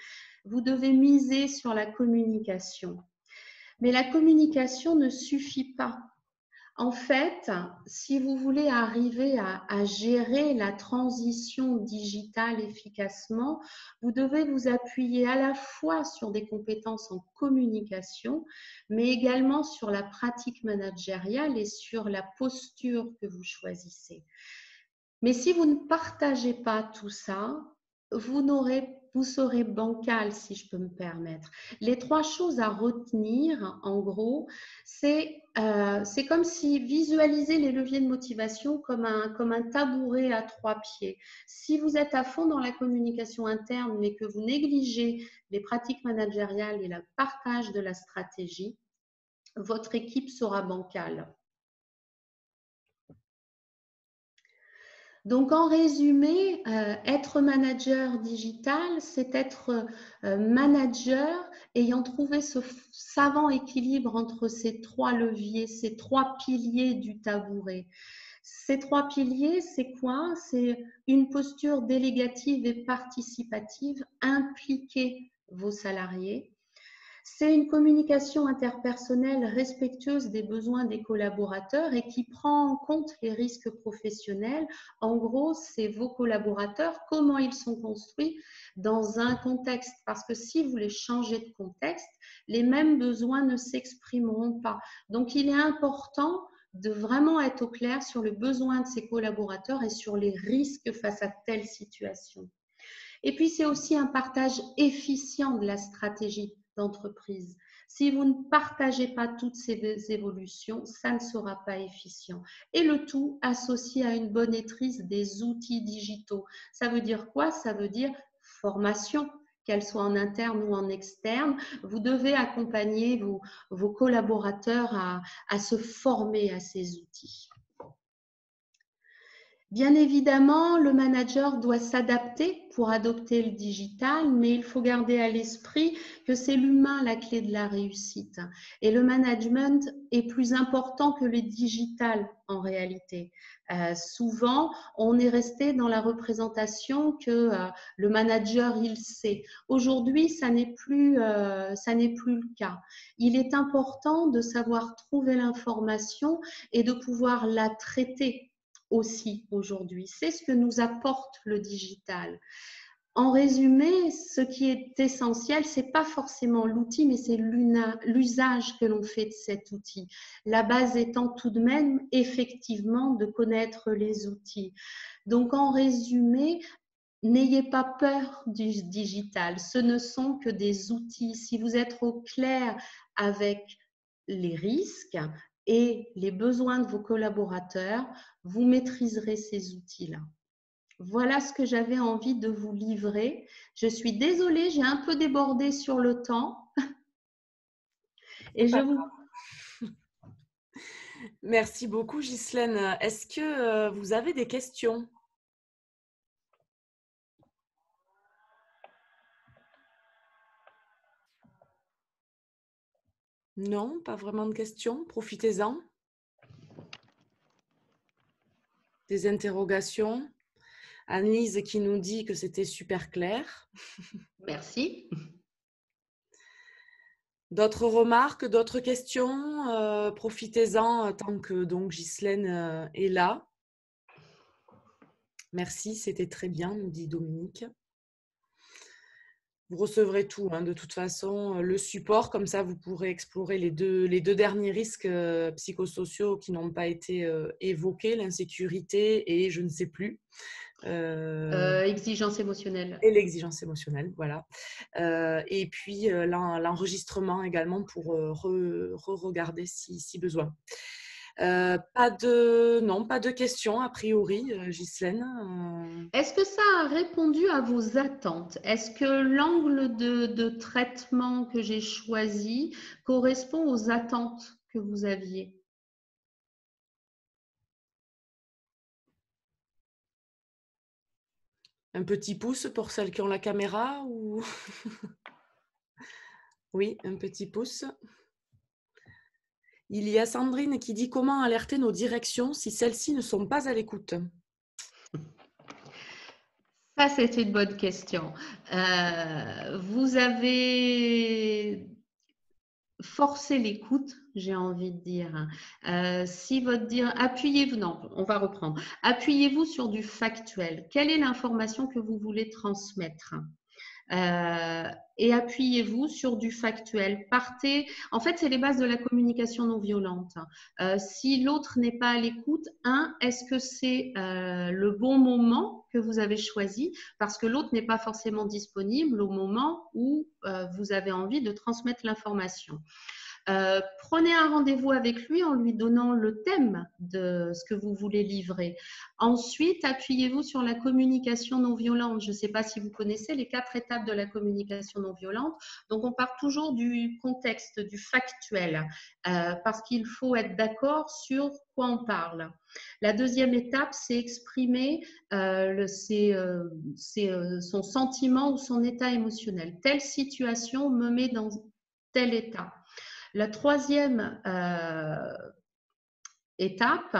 Vous devez miser sur la communication. Mais la communication ne suffit pas. En fait, si vous voulez arriver à gérer la transition digitale efficacement, vous devez vous appuyer à la fois sur des compétences en communication, mais également sur la pratique managériale et sur la posture que vous choisissez. Mais si vous ne partagez pas tout ça, vous serez bancal, si je peux me permettre. Les trois choses à retenir, en gros, c'est comme si visualiser les leviers de motivation comme un tabouret à trois pieds. Si vous êtes à fond dans la communication interne, mais que vous négligez les pratiques managériales et le partage de la stratégie, votre équipe sera bancale. Donc, en résumé, être manager digital, c'est être manager ayant trouvé ce savant équilibre entre ces trois leviers, ces trois piliers du tabouret. Ces trois piliers, c'est quoi? C'est une posture délégative et participative, impliquer vos salariés. C'est une communication interpersonnelle respectueuse des besoins des collaborateurs et qui prend en compte les risques professionnels. En gros, c'est vos collaborateurs, comment ils sont construits dans un contexte. Parce que si vous les changez de contexte, les mêmes besoins ne s'exprimeront pas. Donc, il est important de vraiment être au clair sur le besoin de ses collaborateurs et sur les risques face à telle situation. Et puis, c'est aussi un partage efficient de la stratégie d'entreprise. Si vous ne partagez pas toutes ces évolutions, ça ne sera pas efficient. Et le tout associé à une bonne maîtrise des outils digitaux. Ça veut dire quoi? Ça veut dire formation, qu'elle soit en interne ou en externe. Vous devez accompagner vos collaborateurs à se former à ces outils. Bien évidemment, le manager doit s'adapter pour adopter le digital, mais il faut garder à l'esprit que c'est l'humain la clé de la réussite. Et le management est plus important que le digital en réalité. Souvent, on est resté dans la représentation que le manager, il sait. Aujourd'hui, ça n'est plus le cas. Il est important de savoir trouver l'information et de pouvoir la traiter aussi aujourd'hui. C'est ce que nous apporte le digital. En résumé, ce qui est essentiel, c'est pas forcément l'outil, mais c'est l'usage que l'on fait de cet outil. La base étant tout de même, effectivement, de connaître les outils. Donc, en résumé, n'ayez pas peur du digital. Ce ne sont que des outils. Si vous êtes au clair avec les risques et les besoins de vos collaborateurs, vous maîtriserez ces outils-là. Voilà ce que j'avais envie de vous livrer. Je suis désolée, j'ai un peu débordé sur le temps. Et je vous... Merci beaucoup, Ghislaine. Est-ce que vous avez des questions? Non, pas vraiment de questions. Profitez-en. Des interrogations? Annelise qui nous dit que c'était super clair. Merci. D'autres remarques, d'autres questions? Profitez-en tant que donc Ghislaine est là. Merci, c'était très bien, nous dit Dominique. Vous recevrez tout, hein, de toute façon, le support, comme ça vous pourrez explorer les deux derniers risques psychosociaux qui n'ont pas été évoqués, l'insécurité et je ne sais plus. Exigence émotionnelle. Et l'exigence émotionnelle, voilà. Et puis l'enregistrement également pour re-regarder si besoin. Pas de questions a priori, Ghislaine. Est-ce que ça a répondu à vos attentes? Est-ce que l'angle de traitement que j'ai choisi correspond aux attentes que vous aviez? Un petit pouce pour celles qui ont la caméra ou Oui, un petit pouce. Il y a Sandrine qui dit comment alerter nos directions si celles-ci ne sont pas à l'écoute. Ça, c'est une bonne question. Vous avez forcé l'écoute, j'ai envie de dire. Si votre dire, appuyez-vous, non, on va reprendre. Appuyez-vous sur du factuel. Quelle est l'information que vous voulez transmettre? Euh, et appuyez-vous sur du factuel. Partez. En fait, c'est les bases de la communication non violente. Si l'autre n'est pas à l'écoute, est-ce que c'est le bon moment que vous avez choisi? Parce que l'autre n'est pas forcément disponible au moment où vous avez envie de transmettre l'information. Prenez un rendez-vous avec lui en lui donnant le thème de ce que vous voulez livrer. Ensuite, appuyez-vous sur la communication non violente. Je ne sais pas si vous connaissez les 4 étapes de la communication non violente. Donc, on part toujours du contexte, du factuel, parce qu'il faut être d'accord sur quoi on parle. La deuxième étape, c'est exprimer son sentiment ou son état émotionnel. Telle situation me met dans tel état. La troisième étape,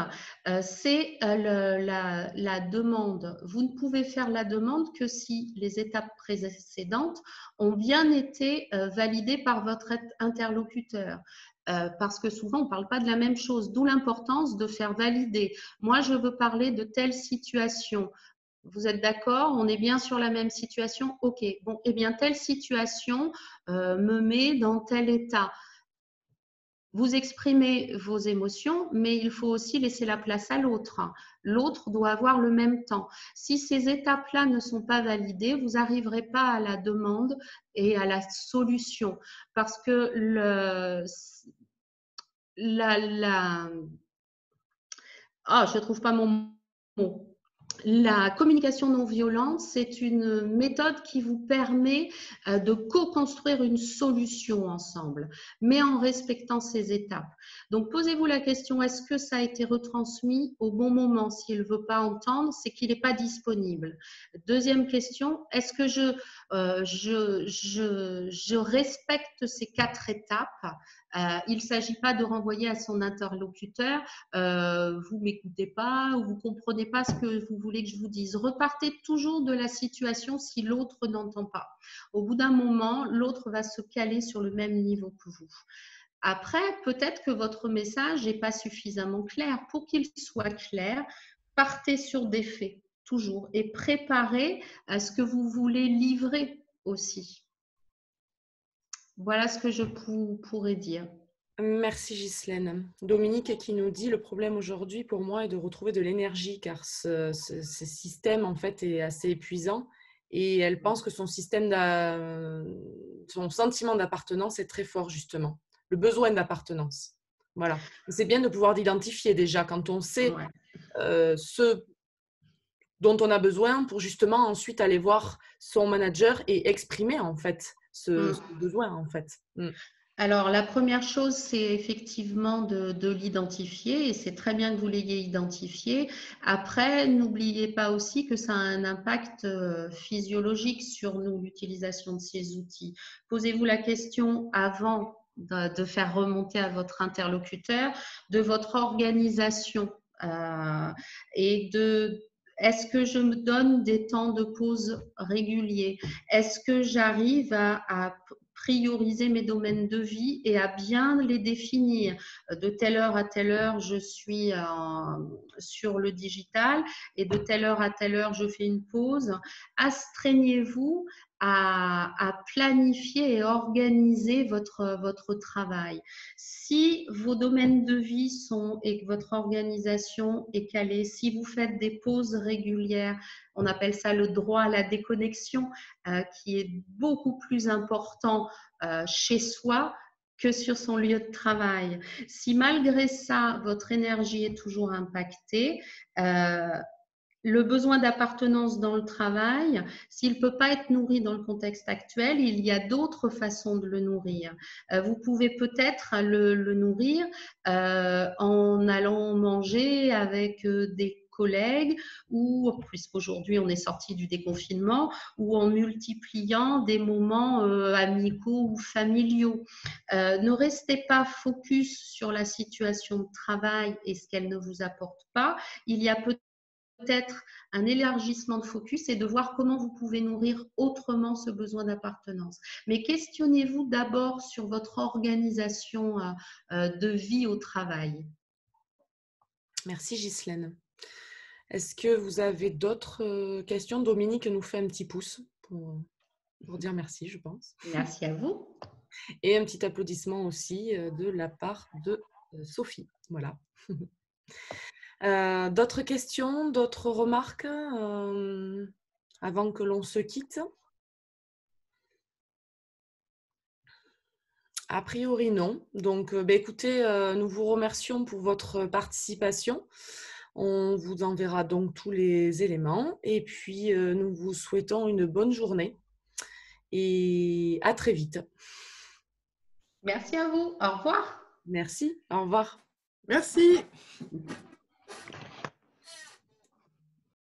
c'est la demande. Vous ne pouvez faire la demande que si les étapes précédentes ont bien été validées par votre interlocuteur. Parce que souvent, on ne parle pas de la même chose, d'où l'importance de faire valider. Moi, je veux parler de telle situation. Vous êtes d'accord? On est bien sur la même situation? Ok. Bon, eh bien, telle situation me met dans tel état. Vous exprimez vos émotions, mais il faut aussi laisser la place à l'autre. L'autre doit avoir le même temps. Si ces étapes-là ne sont pas validées, vous n'arriverez pas à la demande et à la solution. Parce que je ne trouve pas mon mot. La communication non violente, c'est une méthode qui vous permet de co-construire une solution ensemble, mais en respectant ces étapes. Donc, posez-vous la question, est-ce que ça a été retransmis au bon moment? S'il ne veut pas entendre, c'est qu'il n'est pas disponible. Deuxième question, est-ce que je respecte ces 4 étapes? Il ne s'agit pas de renvoyer à son interlocuteur vous ne m'écoutez pas ou vous ne comprenez pas ce que vous voulez que je vous dise. Repartez toujours de la situation si l'autre n'entend pas. Au bout d'un moment, l'autre va se caler sur le même niveau que vous. Après, peut-être que votre message n'est pas suffisamment clair. Pour qu'il soit clair, partez sur des faits, toujours, et préparez à ce que vous voulez livrer aussi. Voilà ce que je pourrais dire. Merci Ghislaine. Dominique qui nous dit le problème aujourd'hui pour moi est de retrouver de l'énergie car ce système en fait est assez épuisant et elle pense que son sentiment d'appartenance est très fort justement, le besoin d'appartenance. Voilà. C'est bien de pouvoir l'identifier déjà quand on sait ce dont on a besoin pour justement ensuite aller voir son manager et exprimer en fait ce besoin en fait. Alors, la première chose, c'est effectivement de l'identifier et c'est très bien que vous l'ayez identifié. Après, n'oubliez pas aussi que ça a un impact physiologique sur nous, l'utilisation de ces outils. Posez-vous la question avant de faire remonter à votre interlocuteur de votre organisation et est-ce que je me donne des temps de pause réguliers? Est-ce que j'arrive à prioriser mes domaines de vie et à bien les définir? De telle heure à telle heure, je suis sur le digital et de telle heure à telle heure, je fais une pause. Astreignez-vous à planifier et organiser votre travail. Si vos domaines de vie sont et que votre organisation est calée, si vous faites des pauses régulières, on appelle ça le droit à la déconnexion, qui est beaucoup plus important chez soi que sur son lieu de travail. Si malgré ça, votre énergie est toujours impactée, le besoin d'appartenance dans le travail, s'il ne peut pas être nourri dans le contexte actuel, il y a d'autres façons de le nourrir. Vous pouvez peut-être le nourrir en allant manger avec des collègues ou, puisqu'aujourd'hui on est sorti du déconfinement, ou en multipliant des moments amicaux ou familiaux. Ne restez pas focus sur la situation de travail et ce qu'elle ne vous apporte pas. Il y a peut-être un élargissement de focus et de voir comment vous pouvez nourrir autrement ce besoin d'appartenance. Mais questionnez-vous d'abord sur votre organisation de vie au travail. Merci Ghislaine. Est-ce que vous avez d'autres questions? Dominique nous fait un petit pouce pour dire merci, je pense. Merci à vous. Et un petit applaudissement aussi de la part de Sophie. Voilà. D'autres questions, d'autres remarques avant que l'on se quitte? A priori, non. Donc, écoutez, nous vous remercions pour votre participation. On vous enverra donc tous les éléments et puis nous vous souhaitons une bonne journée et à très vite. Merci à vous. Au revoir. Merci. Au revoir. Merci.